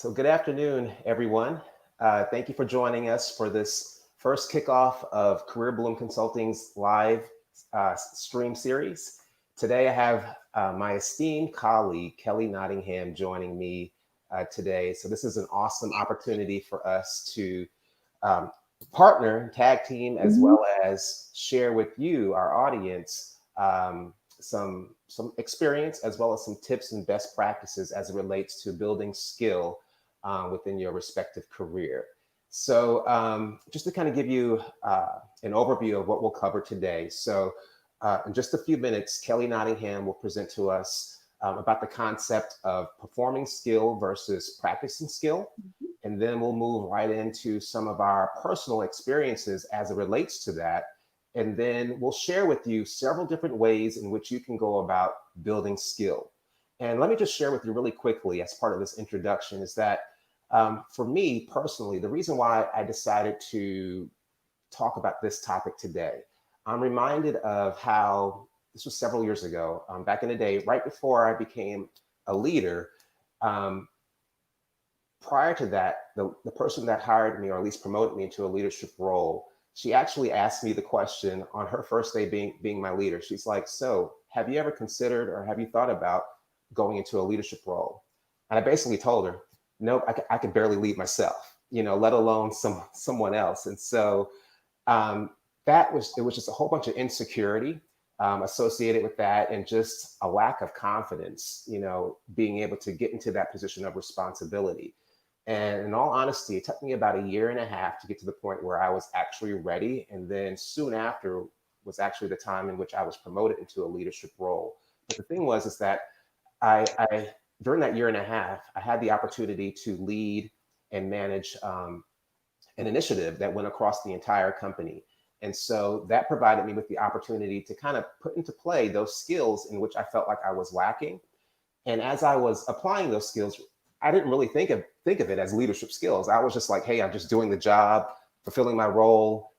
So good afternoon, everyone. Thank you for joining us for this first kickoff of CareerBloom Consulting's live stream series. Today I have my esteemed colleague, Kelli Nottingham, joining me today. So this is an awesome opportunity for us to partner, tag team, as well as share with you, our audience, some experience as well as some tips and best practices as it relates to building skill within your respective career. So just to kind of give you an overview of what we'll cover today. So in just a few minutes, Kelli Nottingham will present to us about the concept of performing skill versus practicing skill. And then we'll move right into some of our personal experiences as it relates to that. And then we'll share with you several different ways in which you can go about building skill. And let me just share with you really quickly as part of this introduction is that for me personally, the reason why I decided to talk about this topic today, I'm reminded of how this was several years ago, back in the day, right before I became a leader. Prior to that, the person that hired me, or at least promoted me into a leadership role, she actually asked me the question on her first day being my leader. She's like, so have you ever considered or have you thought about going into a leadership role? And I basically told her, nope, I could barely lead myself, let alone someone else. And so it was just a whole bunch of insecurity associated with that, and just a lack of confidence, being able to get into that position of responsibility. And in all honesty, it took me about 1.5 years to get to the point where I was actually ready. And then soon after was actually the time in which I was promoted into a leadership role. But the thing is that I during that 1.5 years, I had the opportunity to lead and manage an initiative that went across the entire company. And so that provided me with the opportunity to kind of put into play those skills in which I felt like I was lacking. And as I was applying those skills, I didn't really think of it as leadership skills. I was just like, hey, I'm just doing the job, fulfilling my role,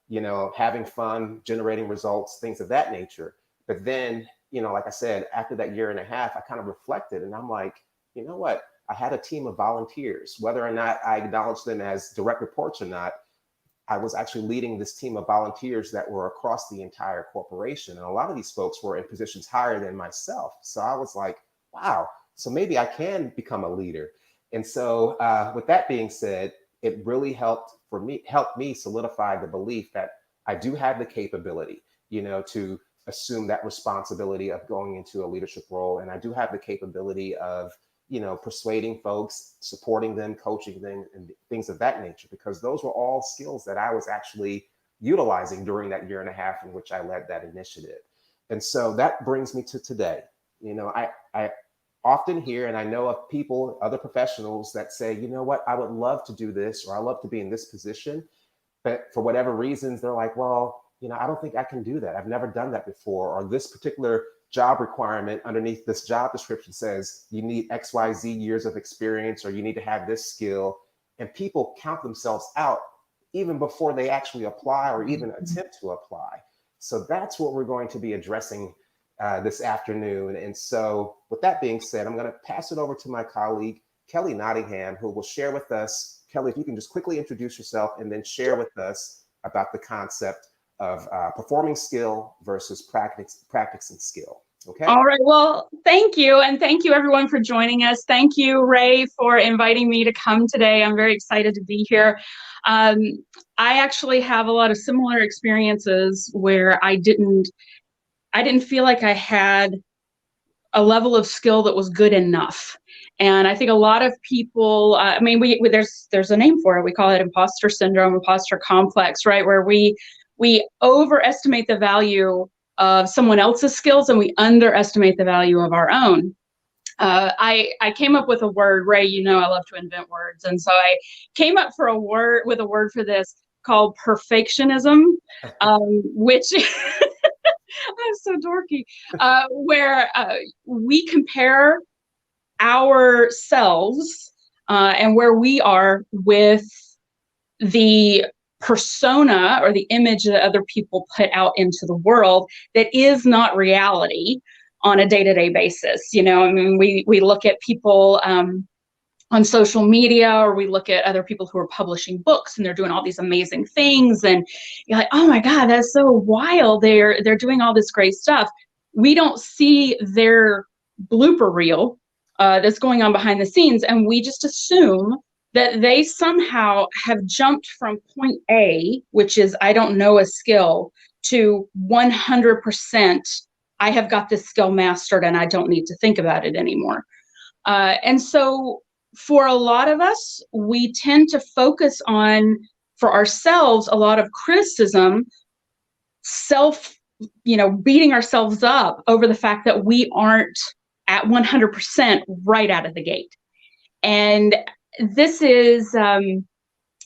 having fun, generating results, things of that nature. But then, like I said, after that 1.5 years, I kind of reflected and I'm like, you know what? I had a team of volunteers, whether or not I acknowledged them as direct reports or not. I was actually leading this team of volunteers that were across the entire corporation. And a lot of these folks were in positions higher than myself. So I was like, wow, so maybe I can become a leader. And so with that being said, it really helped me solidify the belief that I do have the capability, to assume that responsibility of going into a leadership role. And I do have the capability of, persuading folks, supporting them, coaching them, and things of that nature, because those were all skills that I was actually utilizing during that 1.5 years in which I led that initiative. And so that brings me to today. I often hear, and I know of people, other professionals that say, you know what, I would love to do this, or I love to be in this position. But for whatever reasons, they're like, well, I don't think I can do that. I've never done that before. Or this particular job requirement underneath this job description says you need XYZ years of experience, or you need to have this skill. And people count themselves out even before they actually apply or even attempt to apply. So that's what we're going to be addressing this afternoon. And so with that being said, I'm going to pass it over to my colleague, Kelli Nottingham, who will share with us. Kelli, if you can just quickly introduce yourself and then share with us about the concept of performing skill versus practicing skill. Okay. All right. Well, thank you. And thank you everyone for joining us. Thank you, Ray, for inviting me to come today. I'm very excited to be here. I actually have a lot of similar experiences where I didn't feel like I had a level of skill that was good enough. And I think a lot of people, there's a name for it. We call it imposter syndrome, imposter complex, right? Where we overestimate the value of someone else's skills and we underestimate the value of our own. I came up with a word, Ray, I love to invent words. And so I came up with a word for this called perfectionism, which I'm so dorky, where we compare ourselves and where we are with the persona or the image that other people put out into the world that is not reality on a day-to-day basis. We look at people on social media, or we look at other people who are publishing books and they're doing all these amazing things, and you're like, oh my God, that's so wild. They're doing all this great stuff. We don't see their blooper reel that's going on behind the scenes, and we just assume that they somehow have jumped from point A, which is I don't know a skill, to 100%, I have got this skill mastered and I don't need to think about it anymore. And so for a lot of us, we tend to focus on, for ourselves, a lot of criticism, beating ourselves up over the fact that we aren't at 100% right out of the gate. And this is,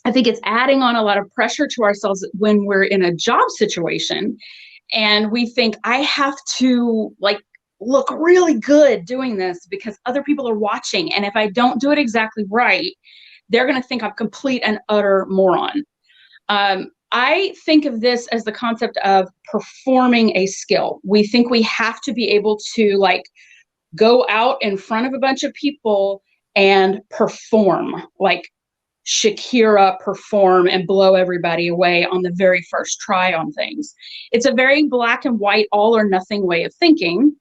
I think it's adding on a lot of pressure to ourselves when we're in a job situation and we think, I have to look really good doing this because other people are watching. And if I don't do it exactly right, they're going to think I'm complete and utter moron. I think of this as the concept of performing a skill. We think we have to be able to go out in front of a bunch of people and perform, like Shakira perform and blow everybody away on the very first try on things. It's a very black and white, all or nothing way of thinking.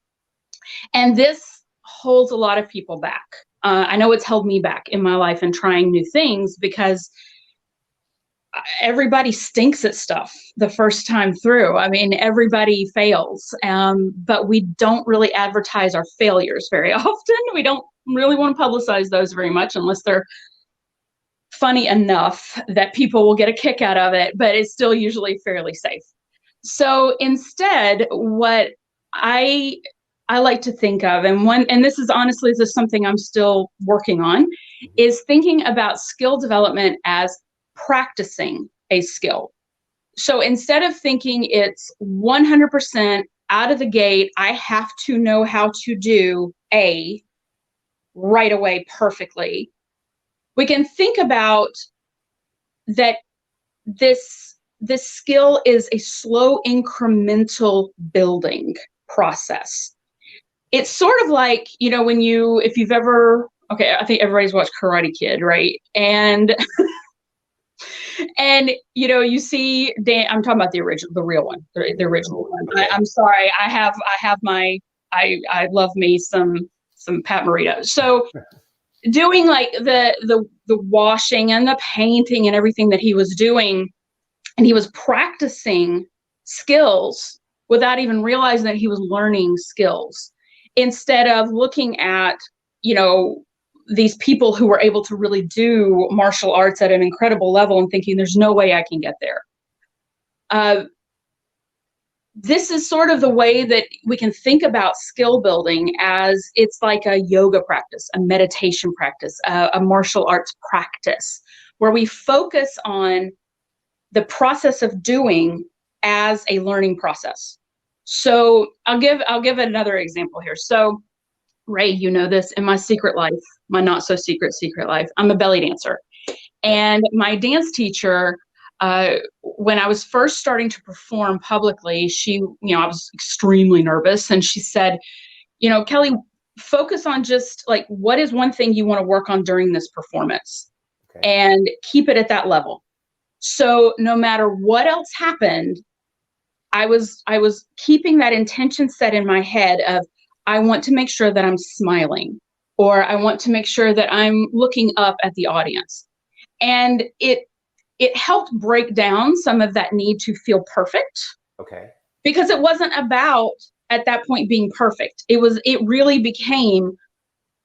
And this holds a lot of people back. I know it's held me back in my life in trying new things because everybody stinks at stuff the first time through. I mean, everybody fails, but we don't really advertise our failures very often. We don't really want to publicize those very much unless they're funny enough that people will get a kick out of it, but it's still usually fairly safe. So instead, what I like to think of, and this is honestly this is something I'm still working on, is thinking about skill development as practicing a skill. So instead of thinking it's 100% out of the gate, I have to know how to do A right away perfectly, we can think about that this skill is a slow incremental building process. It's sort of like, if you've ever, I think everybody's watched Karate Kid, right? And you see Dan, I'm talking about the real one, the original one. I'm sorry, I have my, I love me some Pat Morita. So doing the washing and the painting and everything that he was doing, and he was practicing skills without even realizing that he was learning skills, instead of looking at these people who were able to really do martial arts at an incredible level and thinking there's no way I can get there. This is sort of the way that we can think about skill building, as it's like a yoga practice, a meditation practice, a martial arts practice, where we focus on the process of doing as a learning process. So I'll give another example here. So Ray, you know this, in my secret life, my not so secret life, I'm a belly dancer. And my dance teacher, when I was first starting to perform publicly, I was extremely nervous. And she said, Kelli, focus on just what is one thing you want to work on during this performance, and keep it at that level. So no matter what else happened, I was keeping that intention set in my head of, I want to make sure that I'm smiling, or I want to make sure that I'm looking up at the audience. And it helped break down some of that need to feel perfect. Okay. Because it wasn't about, at that point, being perfect. It really became,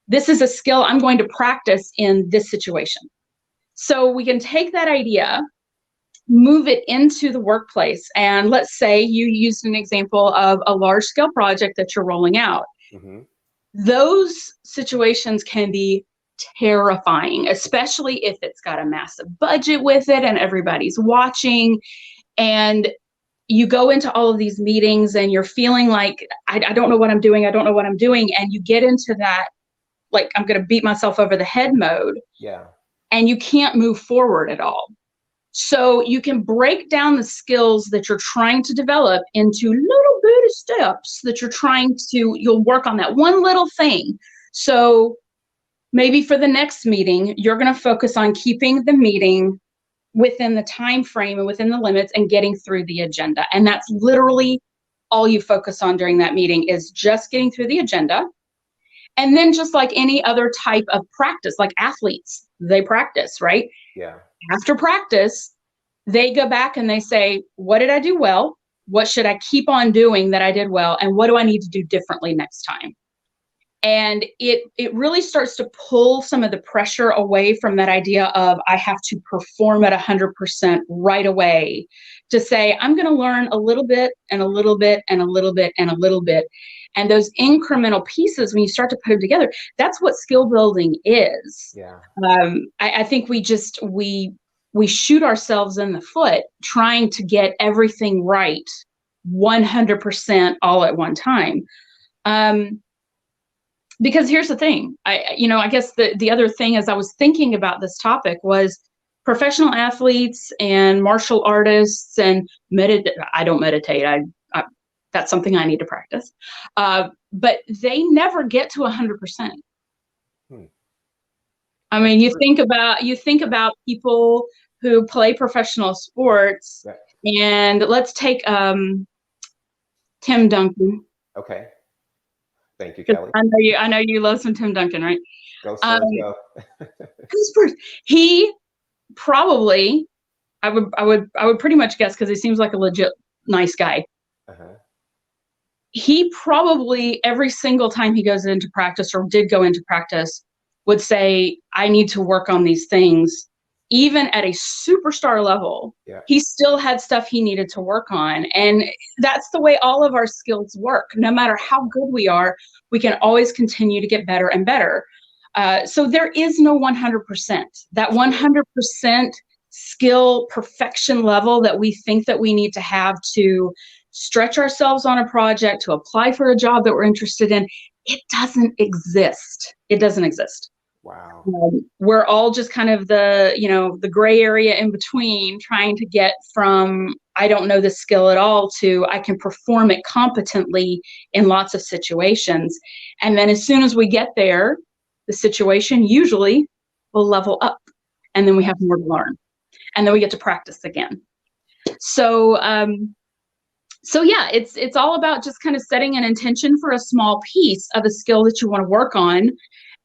this is a skill I'm going to practice in this situation. So we can take that idea, move it into the workplace. And let's say you used an example of a large scale project that you're rolling out. Mm-hmm. Those situations can be terrifying, especially if it's got a massive budget with it and everybody's watching, and you go into all of these meetings and you're feeling like, I don't know what I'm doing. And you get into that, I'm going to beat myself over the head mode. Yeah. And you can't move forward at all. So you can break down the skills that you're trying to develop into little bitty steps that you'll work on that one little thing. So maybe for the next meeting, you're going to focus on keeping the meeting within the time frame and within the limits and getting through the agenda. And that's literally all you focus on during that meeting, is just getting through the agenda. And then just like any other type of practice, like athletes, they practice, right? Yeah. After practice, they go back and they say, what did I do well? What should I keep on doing that I did well? And what do I need to do differently next time? And it really starts to pull some of the pressure away from that idea of I have to perform at 100% right away, to say I'm going to learn a little bit and a little bit and a little bit and a little bit. And those incremental pieces, when you start to put them together, that's what skill building is. Yeah. I think we shoot ourselves in the foot trying to get everything right 100% all at one time. Because here's the thing, I guess the other thing as I was thinking about this topic was professional athletes and martial artists and I don't meditate. I that's something I need to practice. But they never get to 100%. I mean, you think about people who play professional sports, and let's take Tim Duncan. Okay. Thank you, Kelly. I know you love some Tim Duncan, right? Go Spurs, go. Spurs. He probably, I would pretty much guess, because he seems like a legit nice guy. He probably every single time he goes into practice, or did go into practice, would say, I need to work on these things. Even at a superstar level, he still had stuff he needed to work on. And that's the way all of our skills work. No matter how good we are, we can always continue to get better and better. So there is no 100%. That 100% skill perfection level that we think that we need to have to stretch ourselves on a project, to apply for a job that we're interested in, it doesn't exist. It doesn't exist. Wow. We're all just kind of the gray area in between, trying to get from I don't know the skill at all to I can perform it competently in lots of situations. And then as soon as we get there, the situation usually will level up, and then we have more to learn, and then we get to practice again. So yeah, it's all about just kind of setting an intention for a small piece of a skill that you want to work on,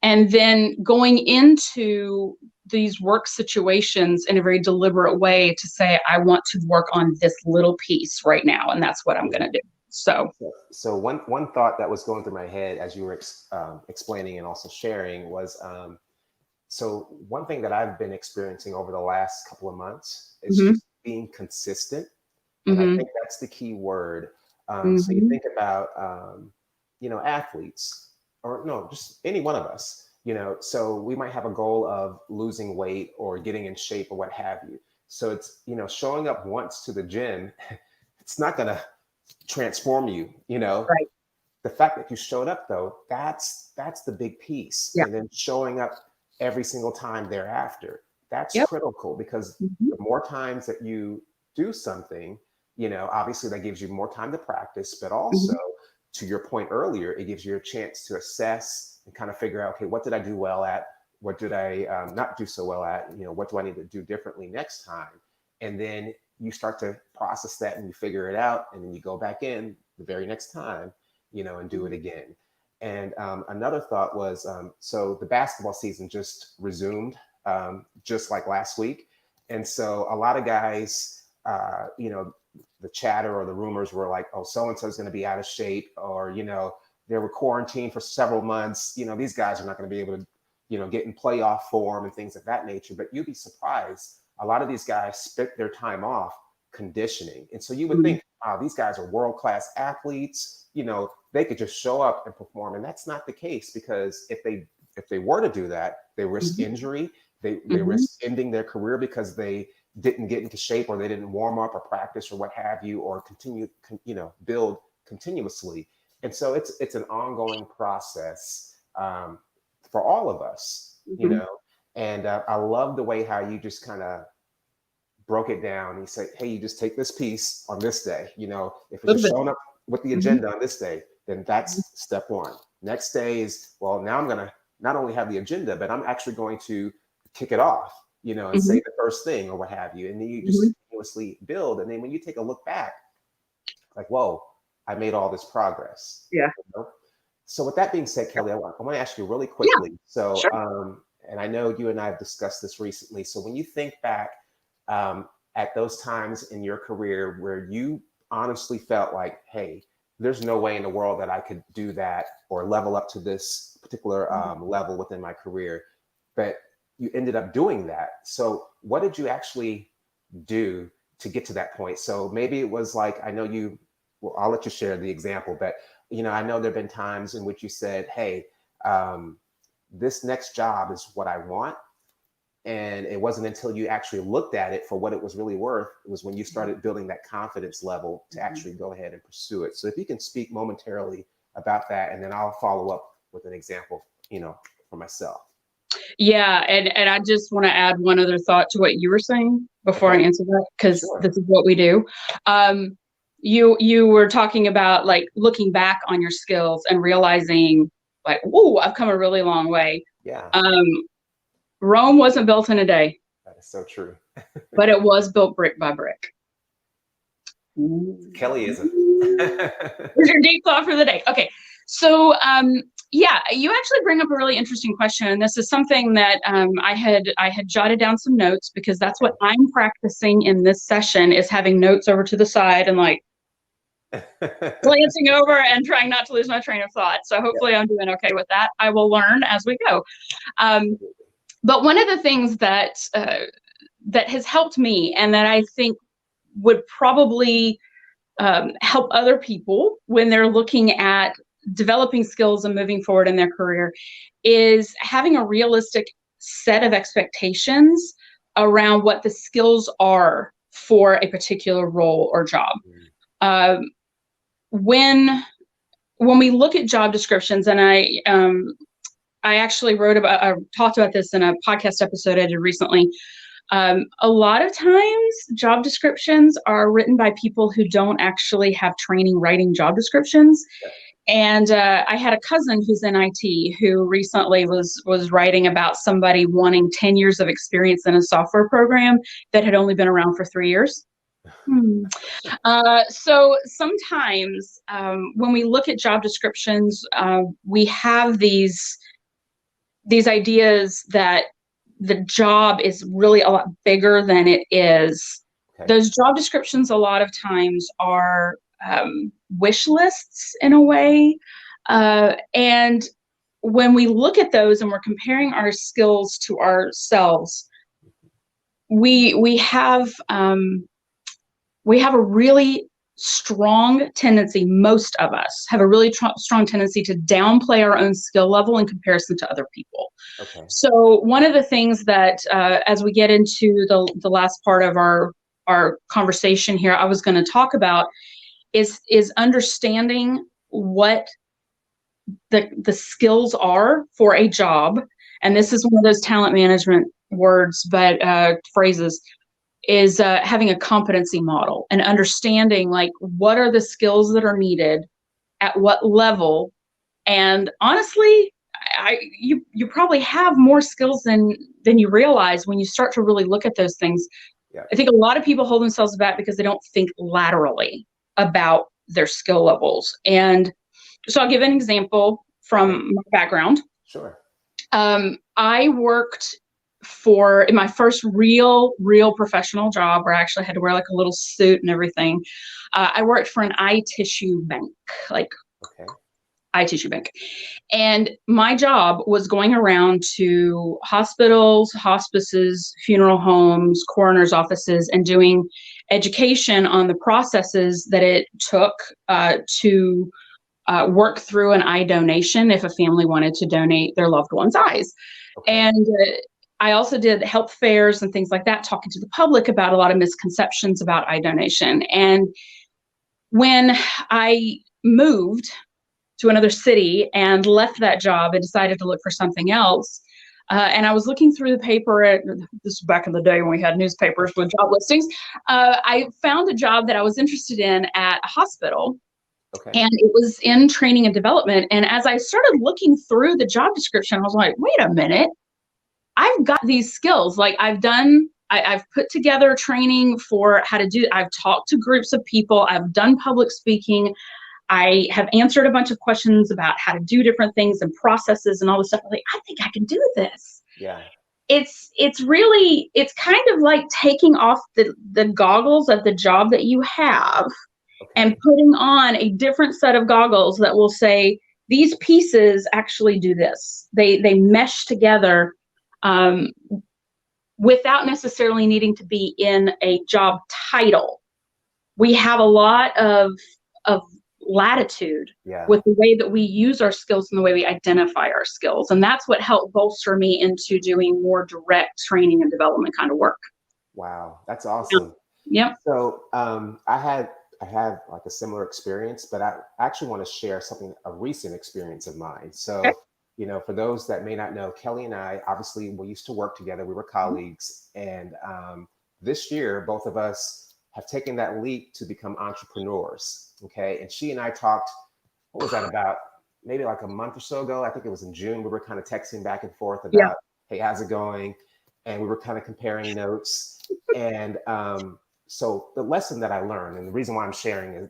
and then going into these work situations in a very deliberate way to say, I want to work on this little piece right now, and that's what I'm going to do. So one thought that was going through my head as you were explaining and also sharing was, so one thing that I've been experiencing over the last couple of months is just being consistent. And I think that's the key word. So you think about, athletes, or no, just any one of us, so we might have a goal of losing weight or getting in shape or what have you. So it's, showing up once to the gym, it's not going to transform you, Right. The fact that you showed up though, that's the big piece. Yeah. And then showing up every single time thereafter, that's critical, because the more times that you do something, obviously that gives you more time to practice, but also to your point earlier, it gives you a chance to assess and kind of figure out, okay, what did I do well at? What did I not do so well at? What do I need to do differently next time? And then you start to process that and you figure it out, and then you go back in the very next time, and do it again. And another thought was, so the basketball season just resumed, just like last week. And so a lot of guys, the chatter or the rumors were like, oh, so-and-so is going to be out of shape, or, they were quarantined for several months. These guys are not going to be able to, get in playoff form and things of that nature. But you'd be surprised. A lot of these guys spent their time off conditioning. And so you would think, oh, these guys are world-class athletes. They could just show up and perform. And that's not the case, because if they were to do that, they risk injury. They risk ending their career because they didn't get into shape, or they didn't warm up or practice or what have you, or build continuously. And so it's an ongoing process for all of us, and I love the way how you just kind of broke it down. You say, hey, you just take this piece on this day, if it's just showing up with the agenda on this day, then that's step one. Next day is, well, now I'm going to not only have the agenda, but I'm actually going to kick it off, and say the first thing or what have you. And then you just continuously build. And then when you take a look back, like, whoa, I made all this progress. Yeah. So with that being said, Kelli, I want to ask you really quickly. Yeah, So, sure. and I know you and I have discussed this recently. So when you think back at those times in your career where you honestly felt like, hey, there's no way in the world that I could do that or level up to this particular level within my career, but you ended up doing that. So what did you actually do to get to that point? So maybe it was like, I know you, well, I'll let you share the example, but I know there've been times in which you said, hey, this next job is what I want. And it wasn't until you actually looked at it for what it was really worth, it was when you started building that confidence level to actually go ahead and pursue it. So if you can speak momentarily about that, and then I'll follow up with an example, for myself. Yeah, and I just want to add one other thought to what you were saying before I Okay. answer that, because Sure. this is what we do. You were talking about like looking back on your skills and realizing like, whoa, I've come a really long way. Yeah, Rome wasn't built in a day, that is so true. but it was built brick by brick. Kelli isn't. Here's your deep thought for the day. Okay. So, yeah, you actually bring up a really interesting question. And this is something that I had jotted down some notes, because that's what I'm practicing in this session, is having notes over to the side and like glancing over and trying not to lose my train of thought. So hopefully I'm doing okay with that. I will learn as we go. But one of the things that has helped me, and that I think would probably help other people when they're looking at developing skills and moving forward in their career, is having a realistic set of expectations around what the skills are for a particular role or job. When we look at job descriptions, and I actually talked about this in a podcast episode I did recently. A lot of times job descriptions are written by people who don't actually have training writing job descriptions. And I had a cousin who's in IT who recently was writing about somebody wanting 10 years of experience in a software program that had only been around for 3 years. So sometimes when we look at job descriptions, we have these ideas that the job is really a lot bigger than it is. Okay. Those job descriptions a lot of times are wish lists in a way. And when we look at those and we're comparing our skills to ourselves, we have a really strong tendency, most of us have a really strong tendency to downplay our own skill level in comparison to other people. Okay. So one of the things that, as we get into the last part of our conversation here, I was going to talk about is understanding what the skills are for a job. And this is one of those talent management words, but phrases, is having a competency model and understanding like what are the skills that are needed at what level. And honestly, you probably have more skills than you realize when you start to really look at those things. Yeah. I think a lot of people hold themselves back because they don't think laterally about their skill levels. And so I'll give an example from my background. Sure. I worked in my first real professional job, where I actually had to wear like a little suit and everything. I worked for an eye tissue bank, eye tissue bank. And my job was going around to hospitals, hospices, funeral homes, coroner's offices, and doing education on the processes that it took to work through an eye donation if a family wanted to donate their loved one's eyes. Okay. And I also did health fairs and things like that, talking to the public about a lot of misconceptions about eye donation. And when I moved to another city and left that job and decided to look for something else, and I was looking through the paper, this was back in the day when we had newspapers with job listings, I found a job that I was interested in at a hospital. Okay. And it was in training and development. And as I started looking through the job description, I was like, wait a minute, I've got these skills. Like I've put together training for how to do, I've talked to groups of people, I've done public speaking, I have answered a bunch of questions about how to do different things and processes and all this stuff. I'm like, I think I can do this. Yeah. It's really, it's kind of like taking off the goggles of the job that you have and Okay. putting on a different set of goggles that will say, these pieces actually do this. They mesh together without necessarily needing to be in a job title. We have a lot of latitude Yeah. with the way that we use our skills and the way we identify our skills. And that's what helped bolster me into doing more direct training and development kind of work. Wow. That's awesome. Yep. So I had like a similar experience, but I actually want to share something, a recent experience of mine. Okay. So, you know, for those that may not know, Kelly and I, obviously we used to work together. We were colleagues. And this year, both of us have taken that leap to become entrepreneurs. Okay. And she and I talked, what was that about? Maybe like a month or so ago. I think it was in June. We were kind of texting back and forth Yeah. about, hey, how's it going? And we were kind of comparing notes. And so the lesson that I learned, and the reason why I'm sharing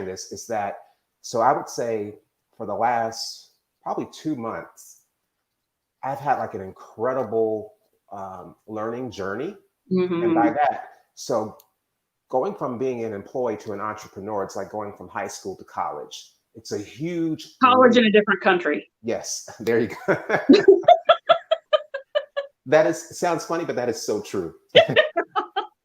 this is that, so I would say for the last probably 2 months, I've had like an incredible learning journey. And by Mm-hmm. that, so going from being an employee to an entrepreneur, it's like going from high school to college. It's a huge College in leap. a different country. Yes, there you go. That is, sounds funny, but that is so true.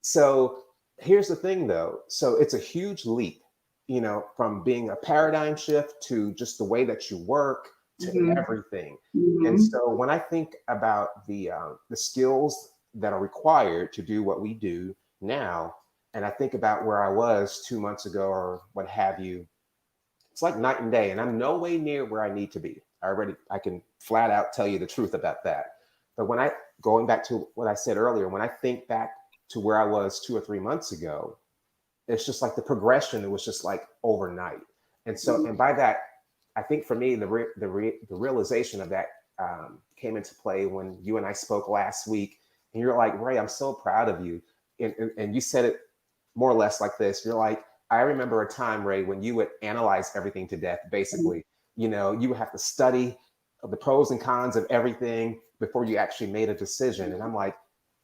So here's the thing though. So it's a huge leap, you know, from being a paradigm shift to just the way that you work to Mm-hmm. everything. And Mm-hmm. so when I think about the skills that are required to do what we do now, and I think about where I was 2 months ago or what have you, it's like night and day. And I'm no way near where I need to be. I can flat out tell you the truth about that. But going back to what I said earlier, when I think back to where I was 2 or 3 months ago, it's just like the progression. It was just like overnight. And so, and by that, I think for me, the realization of that came into play when you and I spoke last week. And you're like, Ray, I'm so proud of you. And you said it more or less like this. You're like, I remember a time, Ray, when you would analyze everything to death, basically. You know, you would have to study the pros and cons of everything before you actually made a decision. And I'm like,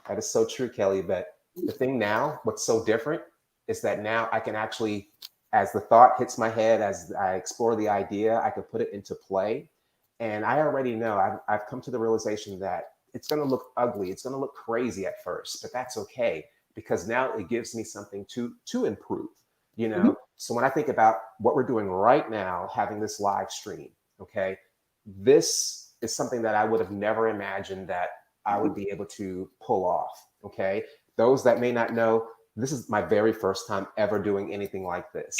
that is so true, Kelly. But the thing now, what's so different is that now I can actually, as the thought hits my head, as I explore the idea, I can put it into play. And I already know, I've come to the realization that it's going to look ugly. It's going to look crazy at first, but that's okay, because now it gives me something to improve, you know? Mm-hmm. So when I think about what we're doing right now, having this live stream, okay, this is something that I would have never imagined that I would be able to pull off. Okay. Those that may not know, this is my very first time ever doing anything like this.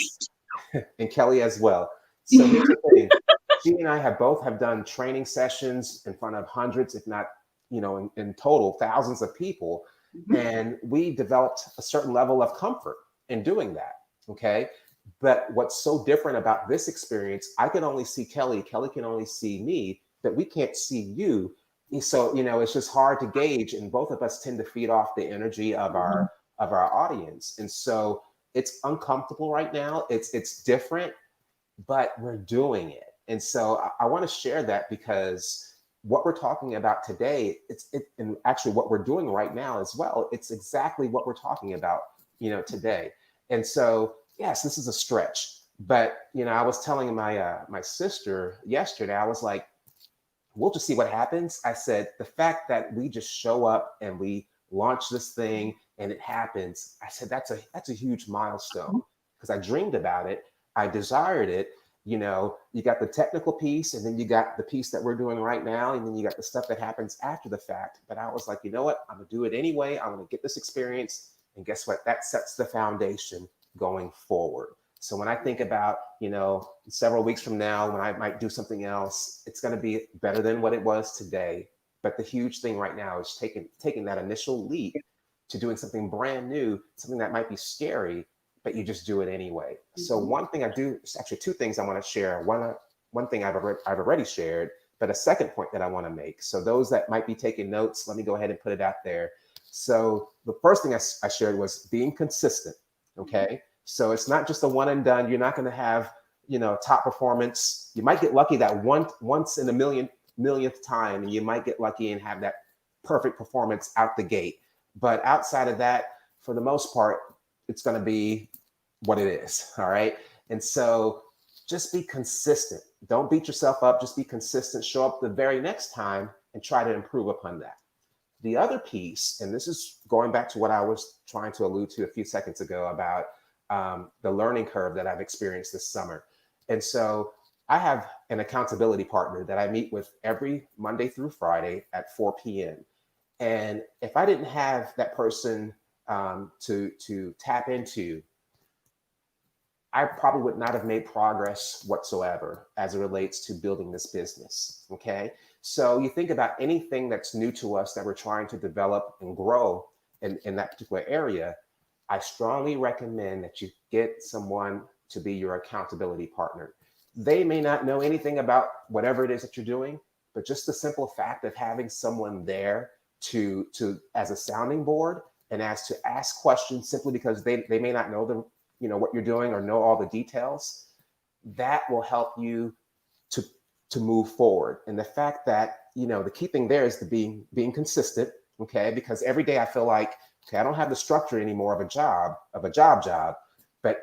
And Kelly as well. So here's the thing. She and I have done training sessions in front of hundreds, if not, you know, in total, thousands of people. Mm-hmm. And we developed a certain level of comfort in doing that. Okay. But what's so different about this experience, I can only see Kelly, Kelly can only see me, but we can't see you. So, you know, it's just hard to gauge. And both of us tend to feed off the energy of our audience. And so it's uncomfortable right now. It's different, but we're doing it. And so I want to share that, because what we're talking about today, and actually what we're doing right now as well, it's exactly what we're talking about, you know, today. And so, yes, this is a stretch, but, you know, I was telling my sister yesterday, I was like, we'll just see what happens. I said, the fact that we just show up and we launch this thing and it happens, I said, that's a huge milestone, because I dreamed about it. I desired it. You know, you got the technical piece, and then you got the piece that we're doing right now, and then you got the stuff that happens after the fact. But I was like, you know what? I'm gonna do it anyway. I'm gonna get this experience. And guess what? That sets the foundation going forward. So when I think about, you know, several weeks from now, when I might do something else, it's going to be better than what it was today. But the huge thing right now is taking that initial leap to doing something brand new, something that might be scary, but you just do it anyway. So one thing I do, actually two things I want to share. One thing I've already shared, but a second point that I want to make. So those that might be taking notes, let me go ahead and put it out there. So the first thing I shared was being consistent. Okay. So it's not just a one and done. You're not going to have, top performance. You might get lucky that once in a millionth time, and you might get lucky and have that perfect performance out the gate. But outside of that, for the most part, it's going to be what it is. All right. And so just be consistent. Don't beat yourself up. Just be consistent. Show up the very next time and try to improve upon that. The other piece, and this is going back to what I was trying to allude to a few seconds ago about the learning curve that I've experienced this summer. And so I have an accountability partner that I meet with every Monday through Friday at 4 p.m. And if I didn't have that person to tap into, I probably would not have made progress whatsoever as it relates to building this business. Okay. So you think about anything that's new to us that we're trying to develop and grow in that particular area. I strongly recommend that you get someone to be your accountability partner. They may not know anything about whatever it is that you're doing, but just the simple fact of having someone there to as a sounding board and as to ask questions simply because they may not know what you're doing or know all the details, that will help you to move forward. And the fact that, the key thing there is to being consistent. Okay. Because every day I feel like, okay, I don't have the structure anymore of a job, but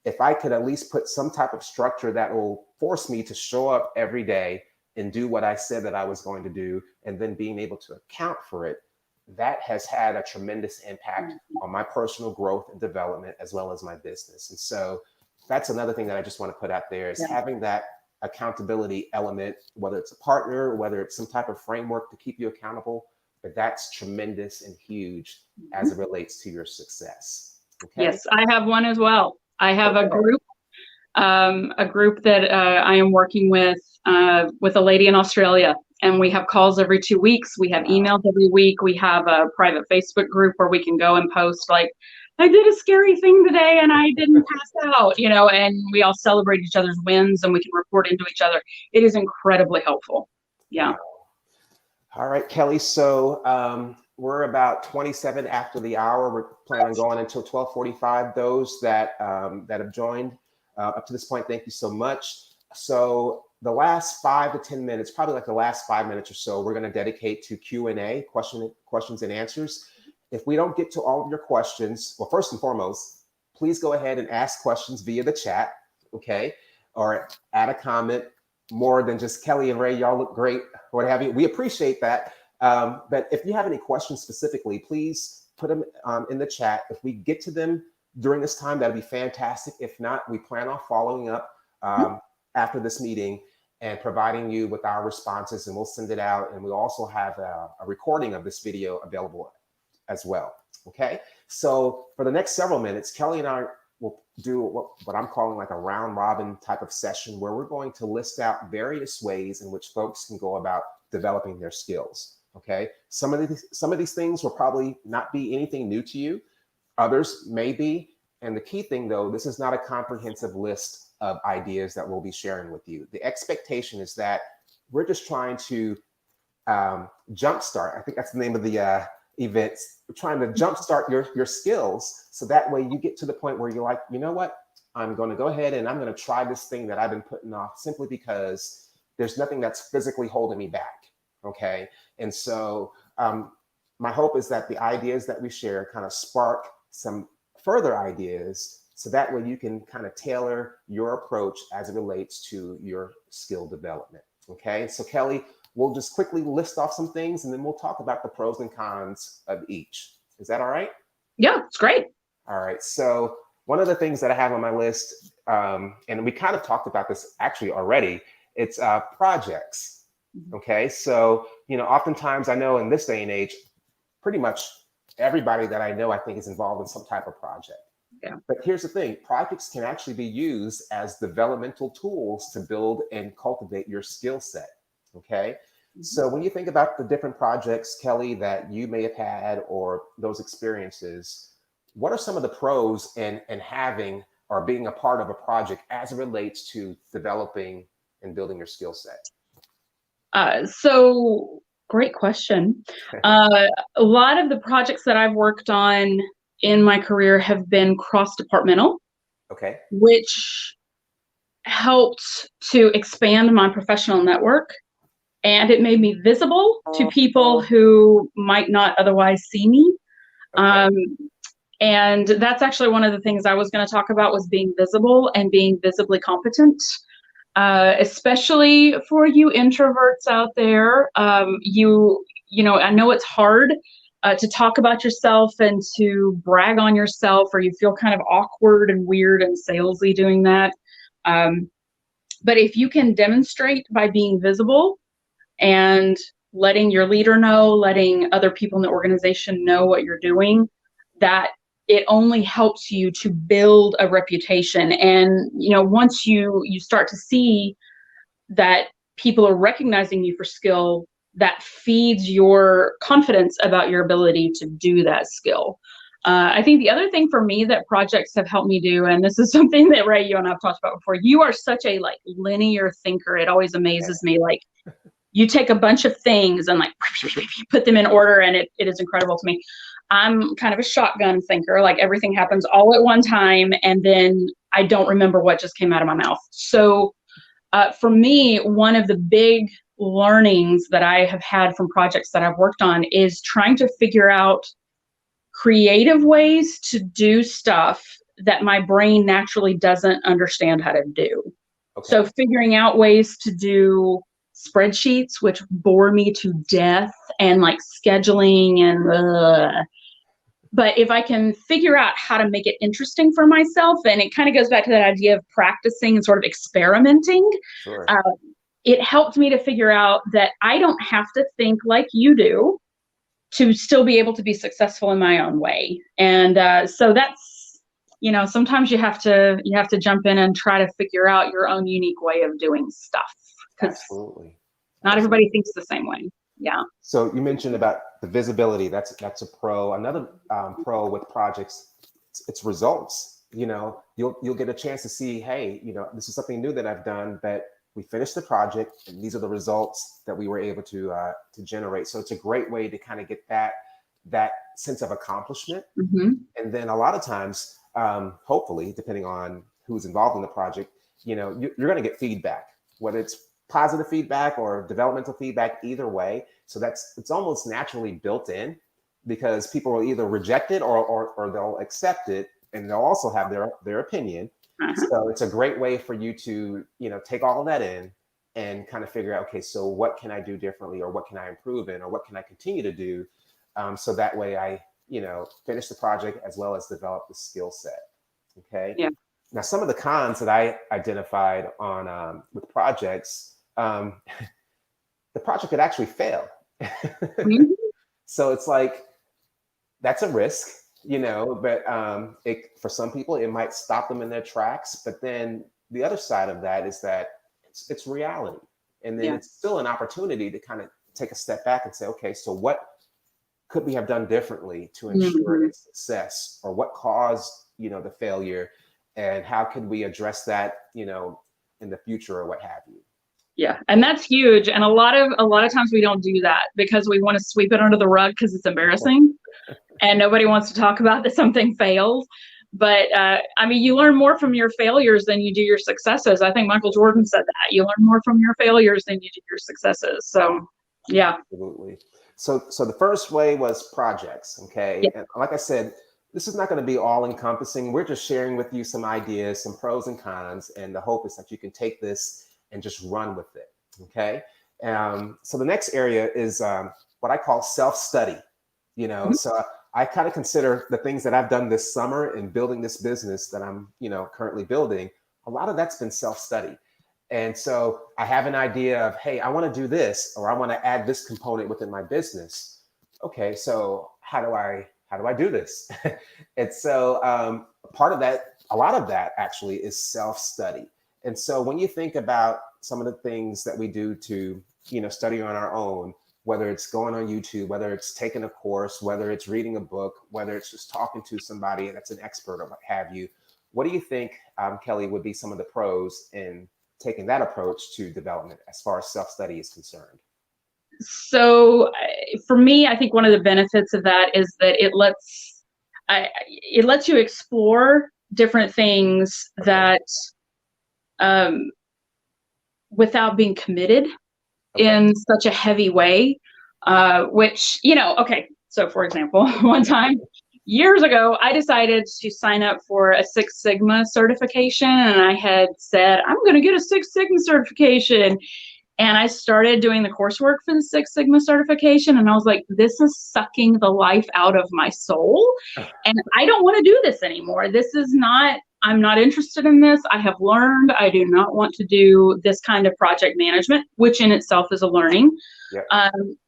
if I could at least put some type of structure that will force me to show up every day and do what I said that I was going to do, and then being able to account for it, that has had a tremendous impact on my personal growth and development as well as my business. And so that's another thing that I just want to put out there is having that accountability element, whether it's a partner, whether it's some type of framework to keep you accountable, but that's tremendous and huge as it relates to your success. Okay? Yes, I have one as well. I have a group that I am working with a lady in Australia, and we have calls every 2 weeks. We have emails every week. We have a private Facebook group where we can go and post like, I did a scary thing today and I didn't pass out, and we all celebrate each other's wins and we can report into each other. It is incredibly helpful. Yeah. Wow. All right, Kelly. So we're about 27 after the hour. We're planning on going until 12:45. Those that have joined up to this point, thank you so much. So the last 5 to 10 minutes, probably like the last 5 minutes or so, we're going to dedicate to Q&A, questions and answers. If we don't get to all of your questions, well, first and foremost, please go ahead and ask questions via the chat, okay? Or add a comment. More than just Kelly and Ray, y'all look great, what have you. We appreciate that. But if you have any questions specifically, please put them in the chat. If we get to them during this time, that'd be fantastic. If not, we plan on following up after this meeting and providing you with our responses, and we'll send it out. And we also have a recording of this video available as well. Okay. So for the next several minutes, Kelly and I will do what I'm calling like a round robin type of session where we're going to list out various ways in which folks can go about developing their skills. Okay. Some of these things will probably not be anything new to you. Others may be. And the key thing though, this is not a comprehensive list of ideas that we'll be sharing with you. The expectation is that we're just trying to jumpstart. I think that's the name of the events. We're trying to jumpstart your skills so that way you get to the point where you're like, you know what? I'm going to go ahead and I'm going to try this thing that I've been putting off simply because there's nothing that's physically holding me back. Okay. And so my hope is that the ideas that we share kind of spark some further ideas so that way you can kind of tailor your approach as it relates to your skill development. Okay. So Kelly, we'll just quickly list off some things and then we'll talk about the pros and cons of each. Is that all right? Yeah, it's great. All right. So one of the things that I have on my list, and we kind of talked about this actually already, it's projects. Okay. So, oftentimes I know in this day and age, pretty much everybody that I know, I think is involved in some type of project. Yeah. But here's the thing, projects can actually be used as developmental tools to build and cultivate your skill set. Okay. So when you think about the different projects, Kelly, that you may have had or those experiences, what are some of the pros in having or being a part of a project as it relates to developing and building your skill set? So great question. A lot of the projects that I've worked on in my career have been cross-departmental, Okay. which helped to expand my professional network, and it made me visible to people who might not otherwise see me. Okay. And that's actually one of the things I was going to talk about, was being visible and being visibly competent. Especially for you introverts out there. You know, I know it's hard to talk about yourself and to brag on yourself, or you feel kind of awkward and weird and salesy doing that. But if you can demonstrate by being visible and letting your leader know, letting other people in the organization know what you're doing, that it only helps you to build a reputation. And, you know, once you start to see that people are recognizing you for skill, that feeds your confidence about your ability to do that skill. I think the other thing for me that projects have helped me do, and this is something that Ray, you and I've talked about before, you are such a like linear thinker. It always amazes me. Like, you take a bunch of things and like put them in order, and it is incredible to me. I'm kind of a shotgun thinker. Like, everything happens all at one time, and then I don't remember what just came out of my mouth. So for me, one of the big learnings that I have had from projects that I've worked on is trying to figure out creative ways to do stuff that my brain naturally doesn't understand how to do. Okay. So figuring out ways to do spreadsheets, which bore me to death, and like scheduling and but if I can figure out how to make it interesting for myself, and it kind of goes back to that idea of practicing and sort of experimenting, Sure. It helped me to figure out that I don't have to think like you do to still be able to be successful in my own way. And so that's, you know, sometimes you have to jump in and try to figure out your own unique way of doing stuff, because Absolutely. not everybody thinks the same way. Yeah. So you mentioned about the visibility. That's a pro. Another pro with projects, it's results. You know, you'll get a chance to see, hey, you know, this is something new that I've done, that we finished the project, and these are the results that we were able to generate. So it's a great way to kind of get that sense of accomplishment. Mm-hmm. And then a lot of times, hopefully, depending on who's involved in the project, you know, you're going to get feedback, whether it's positive feedback or developmental feedback, either way. So it's almost naturally built in, because people will either reject it or they'll accept it, and they'll also have their opinion. So it's a great way for you to, you know, take all of that in and kind of figure out, okay, so what can I do differently, or what can I improve in, or what can I continue to do, so that way I, you know, finish the project as well as develop the skill set. Okay. Yeah. Now, some of the cons that I identified on with projects, the project could actually fail. Mm-hmm. So it's like, that's a risk, you know, but for some people, it might stop them in their tracks. But then the other side of that is that it's reality. And then it's still an opportunity to kind of take a step back and say, okay, so what could we have done differently to ensure its success, or what caused, you know, the failure, and how could we address that, you know, in the future, or what have you. Yeah, and that's huge. And a lot of times we don't do that because we want to sweep it under the rug because it's embarrassing, and nobody wants to talk about that something failed. But I mean, you learn more from your failures than you do your successes. I think Michael Jordan said that. You learn more from your failures than you do your successes. So, yeah. Absolutely. So the first way was projects. Okay. Yeah. And like I said, this is not going to be all encompassing. We're just sharing with you some ideas, some pros and cons. And the hope is that you can take this and just run with it. Okay. So the next area is what I call self-study. You know, so I kind of consider the things that I've done this summer in building this business that I'm, you know, currently building. A lot of that's been self-study. And so I have an idea of, hey, I want to do this, or I want to add this component within my business. Okay, so how do I do this? And so part of that, a lot of that actually is self-study. And so when you think about some of the things that we do to, you know, study on our own, whether it's going on YouTube, whether it's taking a course, whether it's reading a book, whether it's just talking to somebody that's an expert or what have you. What do you think, Kelly, would be some of the pros in taking that approach to development as far as self-study is concerned? So for me, I think one of the benefits of that is that it lets you explore different things that without being committed in such a heavy way, which, okay. So for example, one time years ago, I decided to sign up for a Six Sigma certification, and I had said, I'm going to get a Six Sigma certification. And I started doing the coursework for the Six Sigma certification, and I was like, this is sucking the life out of my soul. And I don't want to do this anymore. I'm not interested in this. I have learned I do not want to do this kind of project management, which in itself is a learning. Yep.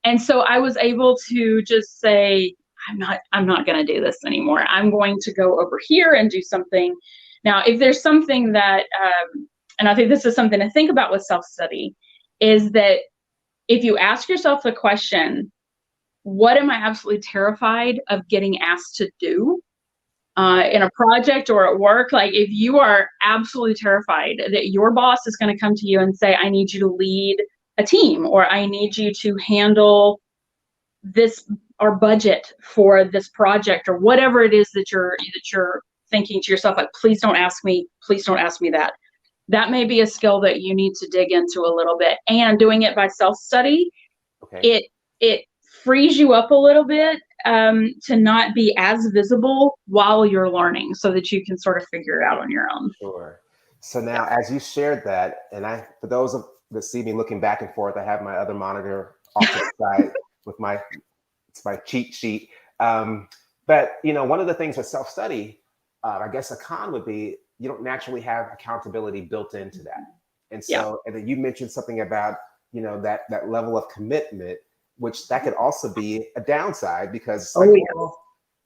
And so I was able to just say, I'm not going to do this anymore. I'm going to go over here and do something. Now, if there's something that, and I think this is something to think about with self-study, is that if you ask yourself the question, what am I absolutely terrified of getting asked to do in a project or at work? Like, if you are absolutely terrified that your boss is going to come to you and say, I need you to lead a team, or I need you to handle this or budget for this project, or whatever it is that you're thinking to yourself, like, please don't ask me that. That may be a skill that you need to dig into a little bit. And doing it by self-study, it frees you up a little bit to not be as visible while you're learning, so that you can sort of figure it out on your own. Sure. So now, as you shared that, and for those that see me looking back and forth, I have my other monitor off to the side with my cheat sheet. But one of the things with self-study, I guess a con would be, you don't naturally have accountability built into that. And so, and then you mentioned something about, that level of commitment, which that could also be a downside, because it's like, well,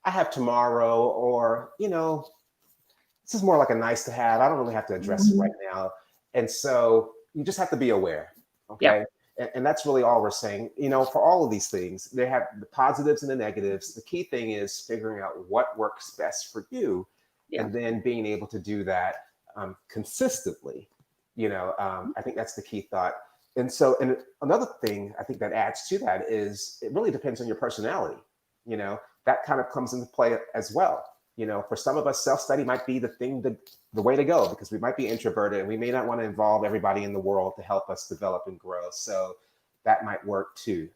I have tomorrow, or, this is more like a nice to have. I don't really have to address it right now. And so you just have to be aware. Okay. And that's really all we're saying. For all of these things, they have the positives and the negatives. The key thing is figuring out what works best for you. And then being able to do that consistently, I think that's the key thought. And so, and another thing I think that adds to that is it really depends on your personality. That kind of comes into play as well. For some of us, self-study might be the way to go, because we might be introverted and we may not want to involve everybody in the world to help us develop and grow. So that might work too.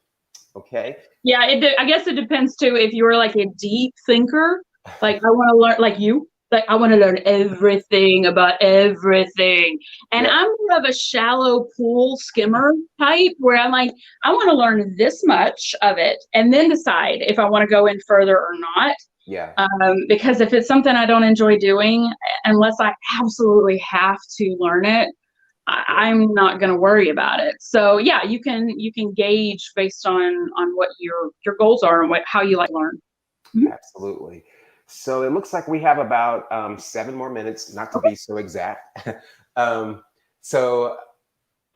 Okay. Yeah, I guess it depends too. If you're like a deep thinker, like I want to learn, like you. Like, I want to learn everything about everything. And I'm more of a shallow pool skimmer type, where I'm like, I want to learn this much of it and then decide if I want to go in further or not. Because if it's something I don't enjoy doing, unless I absolutely have to learn it, I'm not going to worry about it. So yeah, you can gauge based on what your goals are and how you like to learn. Absolutely. So it looks like we have about 7 more minutes, not to be so exact. So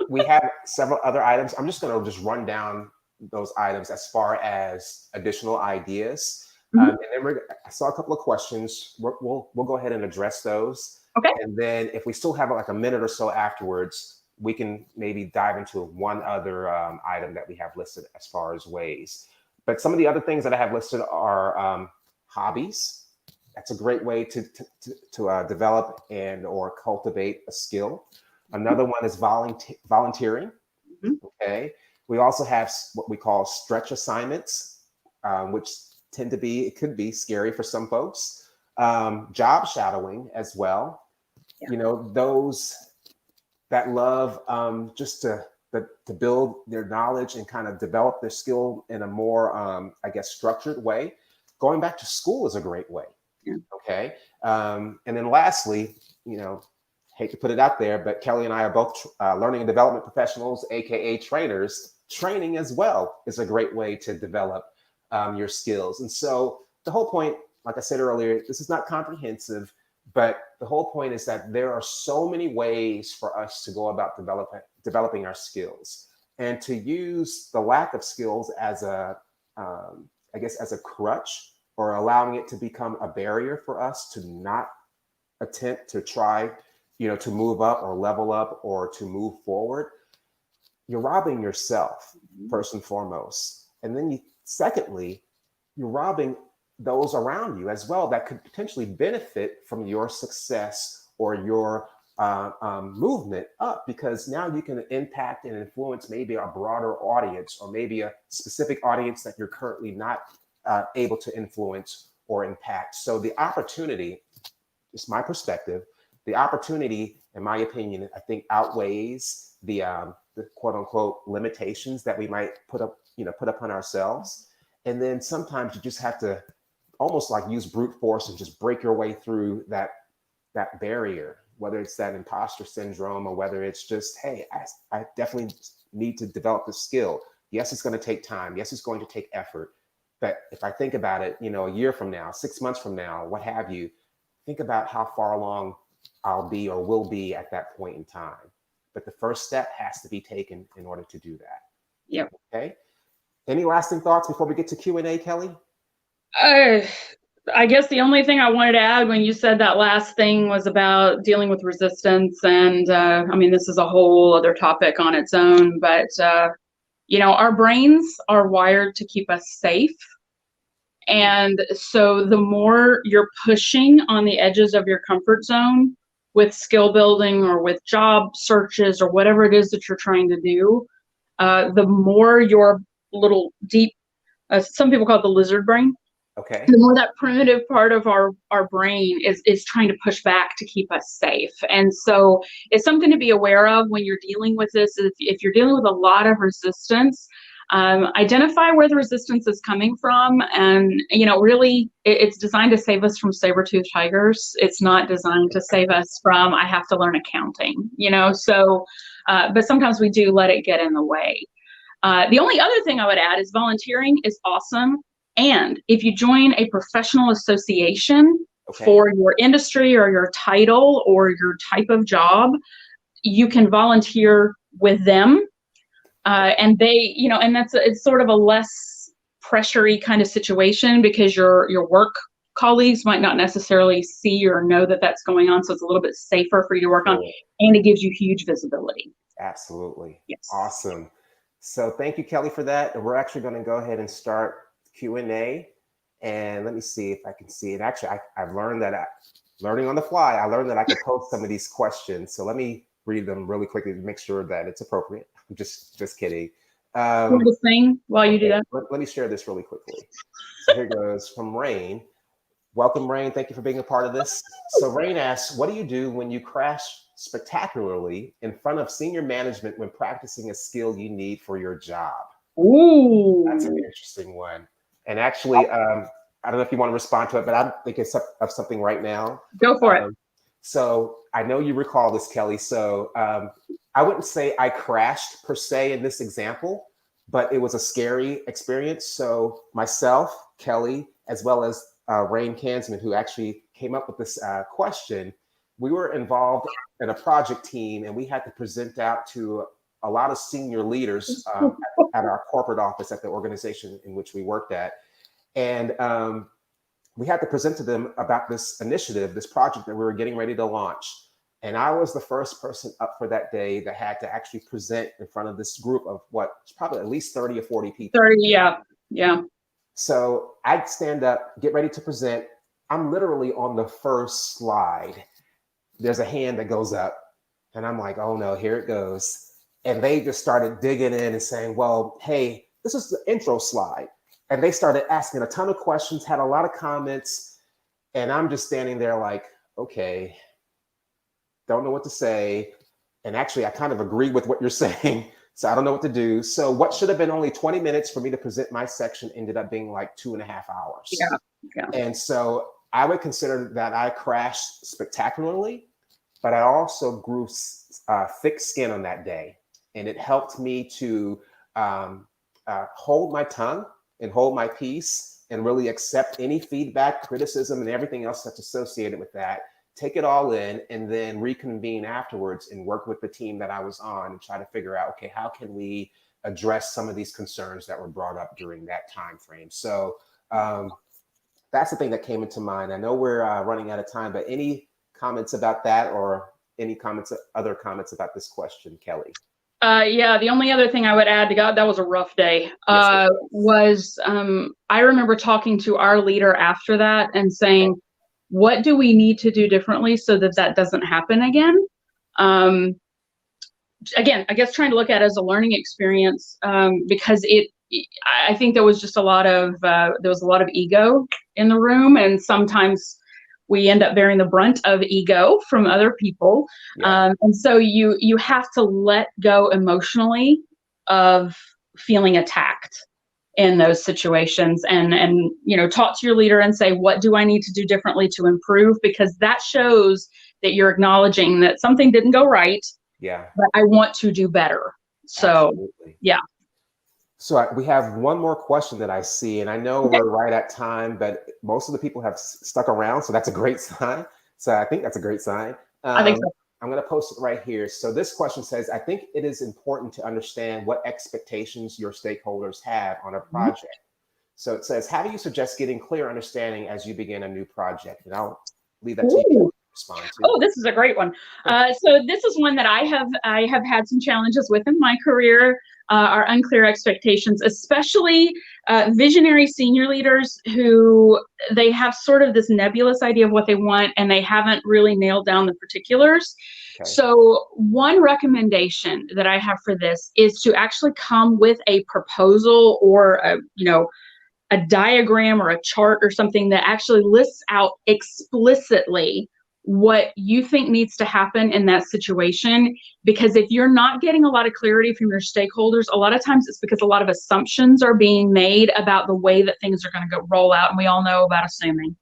we have several other items. I'm just going to run down those items as far as additional ideas. And then I saw a couple of questions. We'll go ahead and address those. Okay. And then if we still have like a minute or so afterwards, we can maybe dive into one other item that we have listed as far as ways. But some of the other things that I have listed are hobbies. That's a great way to develop and or cultivate a skill. Another one is volunteering. Okay. We also have what we call stretch assignments, which it could be scary for some folks. Job shadowing as well. Those that love just to build their knowledge and kind of develop their skill in a more, structured way. Going back to school is a great way. Okay. And then lastly, hate to put it out there, but Kelly and I are both learning and development professionals, AKA trainers. Training as well is a great way to develop your skills. And so the whole point, like I said earlier, this is not comprehensive, but the whole point is that there are so many ways for us to go about developing our skills. and to use the lack of skills as I guess, as a crutch, or allowing it to become a barrier for us to not attempt to try, to move up or level up or to move forward, you're robbing yourself first and foremost. And then secondly, you're robbing those around you as well that could potentially benefit from your success or your movement up, because now you can impact and influence maybe a broader audience, or maybe a specific audience that you're currently not able to influence or impact. So the opportunity, just my perspective, the opportunity, in my opinion, I think outweighs the quote unquote limitations that we might put upon ourselves. And then sometimes you just have to almost like use brute force and just break your way through that barrier, whether it's that imposter syndrome, or whether it's just, hey, I definitely need to develop this skill. Yes, it's going to take time. Yes, it's going to take effort. But if I think about it, a year from now, 6 months from now, what have you, think about how far along I'll be or will be at that point in time. But the first step has to be taken in order to do that. Yep. Okay. Any lasting thoughts before we get to Q&A, Kelly? I guess the only thing I wanted to add when you said that last thing was about dealing with resistance. And I mean, this is a whole other topic on its own, but our brains are wired to keep us safe. And so the more you're pushing on the edges of your comfort zone with skill building or with job searches or whatever it is that you're trying to do, the more your little deep, some people call it the lizard brain. Okay. The more that primitive part of our brain is trying to push back to keep us safe. And so it's something to be aware of when you're dealing with this. If you're dealing with a lot of resistance, identify where the resistance is coming from. And, really, it's designed to save us from saber-toothed tigers. It's not designed to save us from, I have to learn accounting, so, but sometimes we do let it get in the way. The only other thing I would add is volunteering is awesome. And if you join a professional association for your industry or your title or your type of job, you can volunteer with them. And they, and it's sort of a less pressury kind of situation, because your work colleagues might not necessarily see or know that that's going on. So it's a little bit safer for you to work on, and it gives you huge visibility. Absolutely. Yes. Awesome. So thank you, Kelly, for that. And we're actually going to go ahead and start Q&A. And let me see if I can see it. Actually, I've learned that learning on the fly, I learned that I could post some of these questions. So let me read them really quickly to make sure that it's appropriate. I'm just kidding. You want to sing while you do that? Let me share this really quickly. So here goes from Rain. Welcome, Rain. Thank you for being a part of this. So Rain asks, what do you do when you crash spectacularly in front of senior management when practicing a skill you need for your job? Ooh. That's an interesting one. And actually, I don't know if you want to respond to it, but I'm thinking of something right now. Go for it. So I know you recall this, Kelly. So I wouldn't say I crashed per se in this example, but it was a scary experience. So myself, Kelly, as well as Rain Kansman, who actually came up with this question, we were involved in a project team, and we had to present out to a lot of senior leaders at our corporate office at the organization in which we worked at. And we had to present to them about this initiative, this project that we were getting ready to launch. And I was the first person up for that day that had to actually present in front of this group of probably at least 30 or 40 people. 30, yeah. So I'd stand up, get ready to present. I'm literally on the first slide. There's a hand that goes up, and I'm like, oh no, here it goes. And they just started digging in and saying, well, hey, this is the intro slide. And they started asking a ton of questions, had a lot of comments. And I'm just standing there like, okay, don't know what to say. And actually, I kind of agree with what you're saying. So I don't know what to do. So what should have been only 20 minutes for me to present my section ended up being like 2.5 hours. Yeah. And so I would consider that I crashed spectacularly, but I also grew thick skin on that day. And it helped me to hold my tongue and hold my peace and really accept any feedback, criticism, and everything else that's associated with that. Take it all in, and then reconvene afterwards and work with the team that I was on and try to figure out, okay, how can we address some of these concerns that were brought up during that time frame. So that's the thing that came into mind. I know we're running out of time, but any comments about that, or any comments, other comments about this question, Kelly? Yeah, the only other thing I would add to God, that was a rough day, Yes, was I remember talking to our leader after that and saying, what do we need to do differently so that that doesn't happen again? Again, I guess trying to look at it as a learning experience, because I think there was just a lot of ego in the room, and sometimes we end up bearing the brunt of ego from other people. Yeah. And so you have to let go emotionally of feeling attacked in those situations, and talk to your leader and say, what do I need to do differently to improve? Because that shows that you're acknowledging that something didn't go right. Yeah. But I want to do better. So, absolutely. yeah. So we have one more question that I see, and I know we're right at time, but most of the people have stuck around, so that's a great sign. So I think that's a great sign. I think so. I'm going to post it right here. So this question says, I think it is important to understand what expectations your stakeholders have on a project. So it says, how do you suggest getting clear understanding as you begin a new project? And I'll leave that to you to respond to. Oh, this is a great one. So this is one that I have had some challenges with in my career, are unclear expectations, especially visionary senior leaders who they have sort of this nebulous idea of what they want, and they haven't really nailed down the particulars. Okay. So one recommendation that I have for this is to actually come with a proposal, or a diagram or a chart or something that actually lists out explicitly what you think needs to happen in that situation. Because if you're not getting a lot of clarity from your stakeholders, a lot of times it's because a lot of assumptions are being made about the way that things are going to roll out, and we all know about assuming.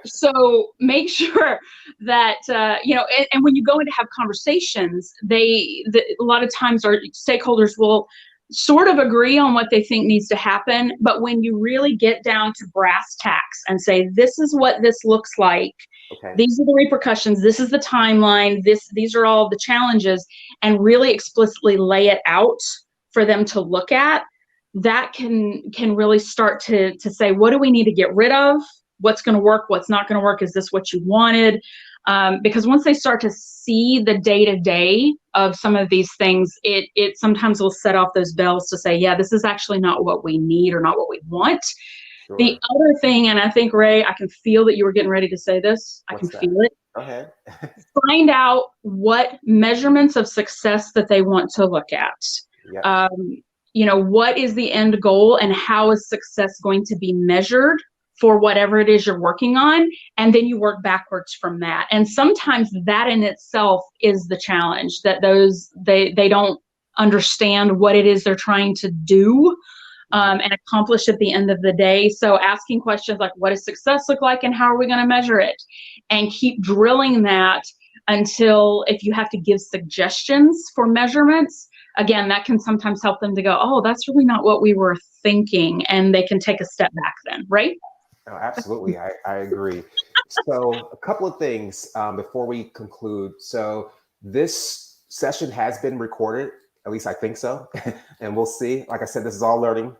So make sure that and when you go in to have conversations, a lot of times our stakeholders will sort of agree on what they think needs to happen, but when you really get down to brass tacks and say, this is what this looks like, these are the repercussions, this is the timeline, these are all the challenges, and really explicitly lay it out for them to look at, that can really start to say, what do we need to get rid of? What's going to work? What's not going to work? Is this what you wanted? Because once they start to see the day-to-day of some of these things, it sometimes will set off those bells to say, yeah, this is actually not what we need or not what we want. Sure. The other thing, and I think, Ray, I can feel that you were getting ready to say this. I can feel it. Go ahead. Find out what measurements of success that they want to look at. Yep. What is the end goal, and how is success going to be measured for whatever it is you're working on, and then you work backwards from that. And sometimes that in itself is the challenge, that they don't understand what it is they're trying to do and accomplish at the end of the day. So asking questions like, what does success look like, and how are we going to measure it? And keep drilling that until, if you have to give suggestions for measurements, again, that can sometimes help them to go, oh, that's really not what we were thinking, and they can take a step back then, right? Oh, absolutely. I agree. So a couple of things before we conclude. So this session has been recorded, at least I think so, and we'll see. Like I said, this is all learning.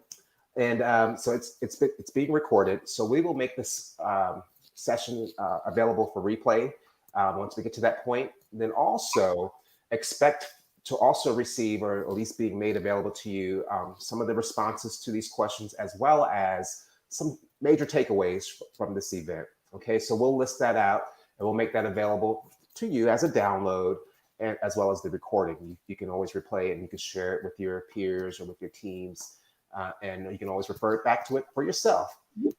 And so it's being recorded. So we will make this session available for replay once we get to that point. Then also expect to also receive, or at least being made available to you, some of the responses to these questions, as well as some major takeaways from this event. Okay, so we'll list that out, and we'll make that available to you as a download, and as well as the recording. You can always replay it, and you can share it with your peers or with your teams, and you can always refer it back to it for yourself.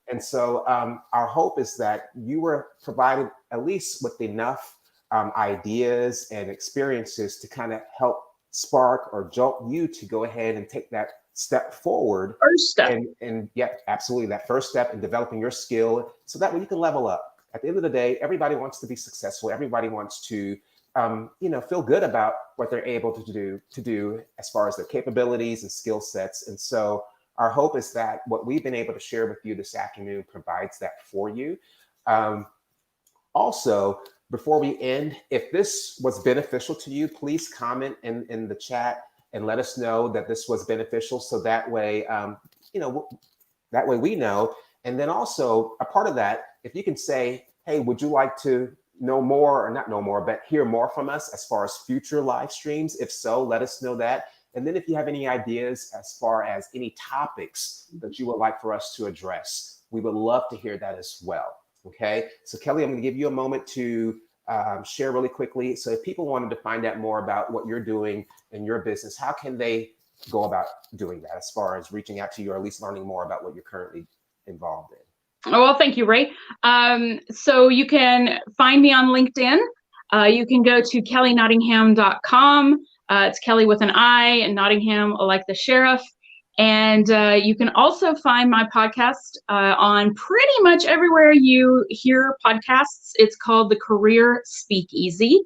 And so our hope is that you were provided at least with enough ideas and experiences to kind of help spark or jolt you to go ahead and take that step forward. First step. And yeah, absolutely, that first step in developing your skill, so that way you can level up. At the end of the day, everybody wants to be successful. Everybody wants to feel good about what they're able to do as far as their capabilities and skill sets. And so our hope is that what we've been able to share with you this afternoon provides that for you. Also, before we end, if this was beneficial to you, please comment in the chat and let us know that this was beneficial. So that way, that way we know. And then also a part of that, if you can say, hey, would you like to know more, or not know more, but hear more from us as far as future live streams? If so, let us know that. And then if you have any ideas as far as any topics that you would like for us to address, we would love to hear that as well. Okay. So Kelli, I'm going to give you a moment to share really quickly. So if people wanted to find out more about what you're doing in your business, how can they go about doing that as far as reaching out to you, or at least learning more about what you're currently involved in? Oh, well, thank you, Ray. So you can find me on LinkedIn. You can go to KelliNottingham.com. It's Kelli with an I, and Nottingham like the sheriff. And you can also find my podcast on pretty much everywhere you hear podcasts. It's called the Career Speakeasy.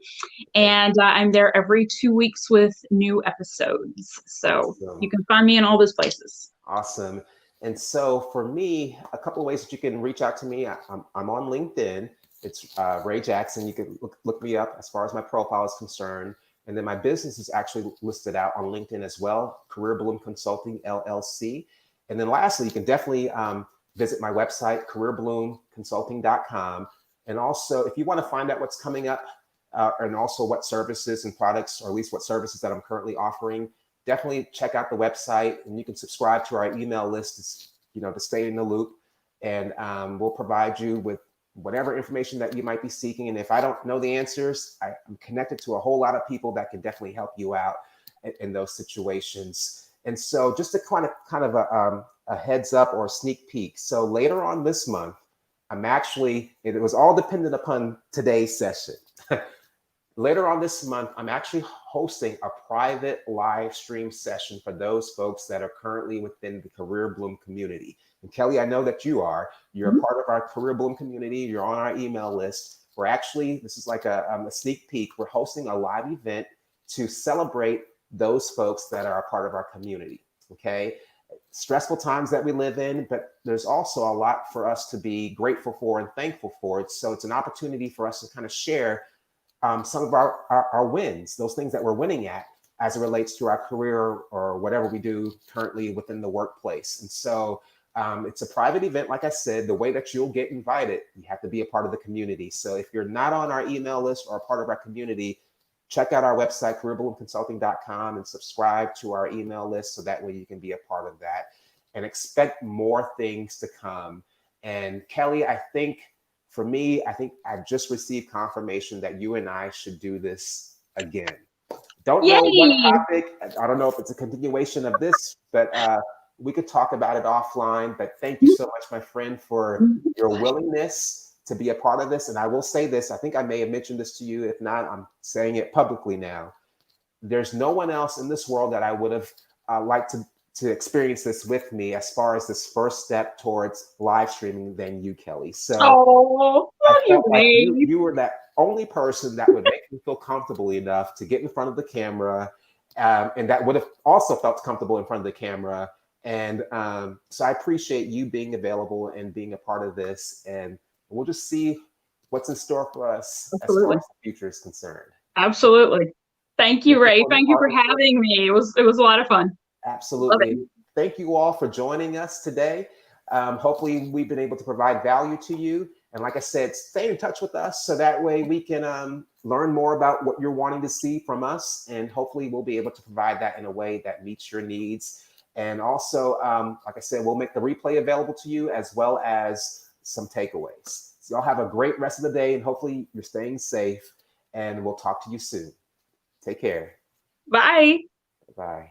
And I'm there every 2 weeks with new episodes. So Awesome. You can find me in all those places. Awesome. And so for me, a couple of ways that you can reach out to me. I'm on LinkedIn. It's Ray Jackson. You can look me up as far as my profile is concerned. And then my business is actually listed out on LinkedIn as well, CareerBloom Consulting, LLC. And then lastly, you can definitely visit my website, CareerBloomConsulting.com. And also, if you want to find out what's coming up and also what services and products, or at least what services that I'm currently offering, definitely check out the website, and you can subscribe to our email list to stay in the loop. And we'll provide you with whatever information that you might be seeking. And if I don't know the answers, I'm connected to a whole lot of people that can definitely help you out in those situations. And so just a kind of a heads up or a sneak peek. So later on this month, it was all dependent upon today's session. Later on this month, I'm actually hosting a private live stream session for those folks that are currently within the CareerBloom community. And Kelli, I know that you're a part of our CareerBloom community. You're on our email list. This is like a sneak peek. We're hosting a live event to celebrate those folks that are a part of our community. Okay. Stressful times that we live in, but there's also a lot for us to be grateful for and thankful for. So it's an opportunity for us to kind of share some of our wins, those things that we're winning at as it relates to our career or whatever we do currently within the workplace. And so it's a private event. Like I said, the way that you'll get invited, you have to be a part of the community. So if you're not on our email list or a part of our community, check out our website, CareerBloomConsulting.com, and subscribe to our email list so that way you can be a part of that, and expect more things to come. And Kelli, for me, I think I've just received confirmation that you and I should do this again. Don't know what topic. I don't know if it's a continuation of this, but we could talk about it offline. But thank you so much, my friend, for your willingness to be a part of this. And I will say this, I think I may have mentioned this to you. If not, I'm saying it publicly now. There's no one else in this world that I would have liked to experience this with me as far as this first step towards live streaming than you, Kelli. So I felt like you were that only person that would make me feel comfortable enough to get in front of the camera, and that would have also felt comfortable in front of the camera. And so I appreciate you being available and being a part of this, and we'll just see what's in store for us as far as the future is concerned. Absolutely. Thank you, Ray. Thank you for having me. It was a lot of fun. Absolutely. Thank you all for joining us today. Hopefully we've been able to provide value to you. And like I said, stay in touch with us so that way we can learn more about what you're wanting to see from us. And hopefully we'll be able to provide that in a way that meets your needs. And also, like I said, we'll make the replay available to you as well as some takeaways. So y'all have a great rest of the day, and hopefully you're staying safe, and we'll talk to you soon. Take care. Bye. Bye.